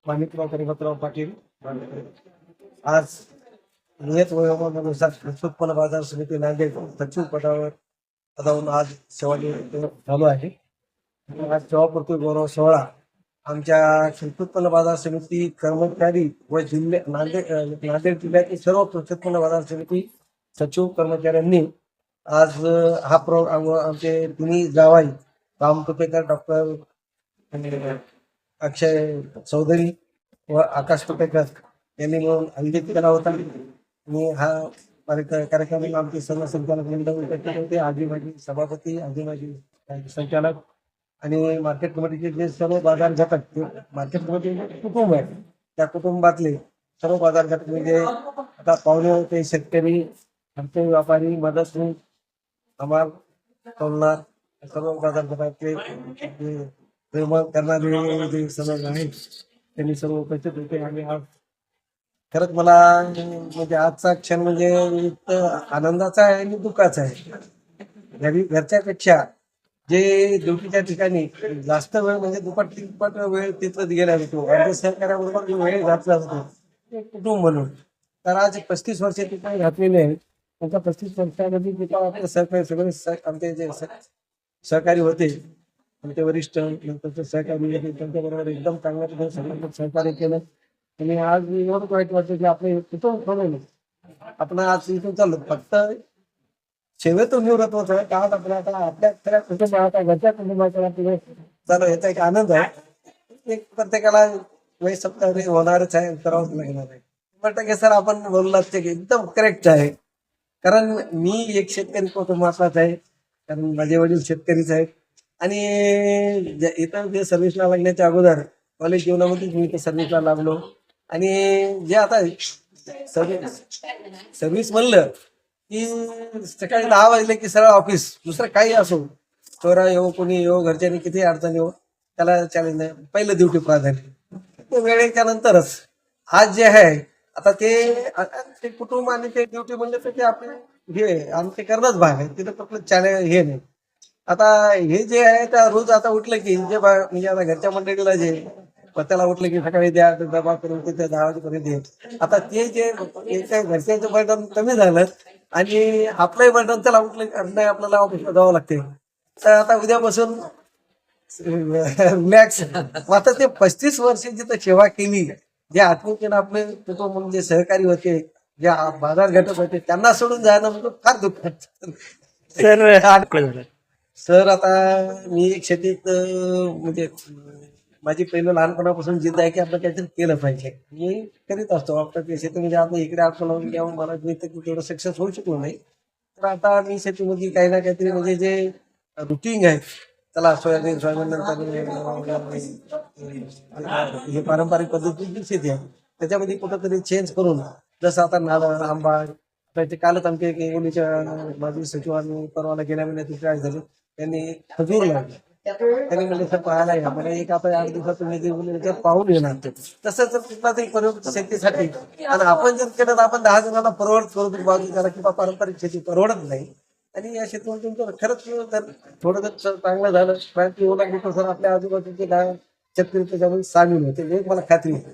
माणिकराव गणपतराव पाटील आज नियत वयोमानानुसार कृषी उत्पन्न बाजार समिती नांदेड सचिव पदावरून आज सेवानिवृत्त झालो आहे. आज सेवापूर्ती गौरव सोहळा आमच्या कृषी उत्पन्न बाजार समिती कर्मचारी व नांदेड जिल्ह्यातील सर्व कृषी उत्पन्न बाजार समिती सचिव कर्मचाऱ्यांनी आज हा प्रोग्राम आमचे तिन्ही जावाई राम तुपेकर, डॉक्टर अक्षय चौधरी व आकाश तुपेकर यांनी मिळून आयोजित केला होता. आणि हा कार्यक्रम आमचे सर्व संचालक मंडळ उपस्थित होते. आजी माजी सभापती, आजी माजी संचालक आणि मार्केट कमिटीचे जे सर्व बाजार घटक, मार्केट कमिटी कुटुंब आहे, त्या कुटुंबातले सर्व बाजार घटक म्हणजे आता पाहुणे होते, शेतकरी, आमचे व्यापारी, मदत हमाल तोलणार, सर्व बाजार घटकाचे प्रेम करणारे जे सर्व आहेत त्यांनी सर्व उपस्थित होते. आणि आज खरंच मला म्हणजे आजचा क्षण म्हणजे एक आनंदाचा आहे आणि दुःखाचा आहे. घरच्यापेक्षा जे ड्युटीच्या ठिकाणी जास्त वेळ म्हणजे दुप्पट वेळ तिथं गेला होतो आणि सहकार्याबरोबर जो वेळ घातला होतो ते कुटुंब म्हणून. तर आज 35 वर्ष तिथे घातलेले आहेत. त्यांच्या 35 वर्षामध्ये तिथं आपले सहकारी सगळे आमचे जे सहकारी होते, आमचे वरिष्ठ नंतरचे सहकारी होते, त्यांच्याबरोबर एकदम चांगल्या सगळ्यांना सहकार्य केलं. आणि आज एवढं वाईट वाटतं की आपले तिथून ठरवलं आपण आज इथून चाललो फक्त सेवेतून निवृत्त होत आहे का आपण आता आपल्या खऱ्या कुटुंबाचा घरच्या कुटुंबाचा चालू याचा एक आनंद आहे. एक प्रत्येकाला वय सप्ताह होणारच आहे, करावंच लागणार आहे. 100% सर आपण बोललात ते एकदम करेक्ट आहे. कारण मी एक शेतकरी कुटुंबातलाच आहे, कारण माझे वडील शेतकरीच आहेत. आणि इथं जे सर्व्हिसला लागण्याच्या अगोदर कॉलेज जीवनामध्ये मी इथे सर्व्हिसला लागलो. आणि जे आता सर्व्हिस म्हणलं की सकाळी 10 वाजले की सरळ ऑफिस, दुसरं काही असो, चोरा येऊ कोणी येऊ, घरच्यांनी किती अडचण येऊ, त्याला चॅलेंज नाही, पहिलं ड्युटी प्राधान्य. ते वेळेच्या नंतरच आज जे आहे आता ते कुटुंब आणि ते ड्युटी म्हणजे ते आपले हे आमचे करणंच भाग आहे, तिथं कुठलं चॅलेंज हे नाही. आता हे जे आहे त्या रोज आता उठलं की जे म्हणजे आता घरच्या मंडळीला जे त्याला उठलं की सकाळी द्या, डबा करून तिथे 10 वाजेपर्यंत दे. आता ते जे घरच्याचं बर्डन कमी झालं आणि आपलंही बर्डन त्याला उठलं नाही, आपल्याला ऑफिसला जावं लागते. तर आता उद्यापासून रिलॅक्स. आता ते 35 वर्ष जिथं सेवा केली, जे आत्मीयतेनं आपले कुटुंब म्हणजे सहकारी होते, जे बाजार घटक होते, त्यांना सोडून जायला म्हणजे फार दुःख सर. आता मी एक शेतीत म्हणजे माझी पहिलं लहानपणापासून जिद्द आहे की आपण काहीतरी केलं पाहिजे. मी करीत असतो आपल्या शेतीमध्ये. आता इकडे आपण जेव्हा मला तेवढं सक्सेस होऊ शकलो नाही, तर आता मी शेतीमध्ये काही ना काहीतरी म्हणजे जे रुटीन आहे, त्याला सोयाबीन नंतर हे पारंपरिक पद्धतीची शेती आहे, त्याच्यामध्ये कुठंतरी चेंज करून, जसं आता नारळ, आंबा. ते कालच आमच्या एकोणीच्या माजी सचिवांनी परवाला गेल्या महिन्यात काय झाले, त्यांनी खजूर लावली. त्यांनी म्हणजे सर पाहायला या म्हणजे एक आता 8 दिवसात पाहून येणार. तसंच कुठला तरी प्रयोग शेतीसाठी आणि आपण जर केलं तर आपण 10 जणांना परवडत करू बाजू करा किंवा पारंपरिक शेती परवडत नाही. आणि या शेतीमध्ये तुमचं खरंच जर थोडं जर चांगलं झालं, क्रांती होऊ लागली तर सर आपल्या आजूबाजूचे 10 शेतकरी त्याच्यामध्ये सामील होते, एक मला खात्री आहे.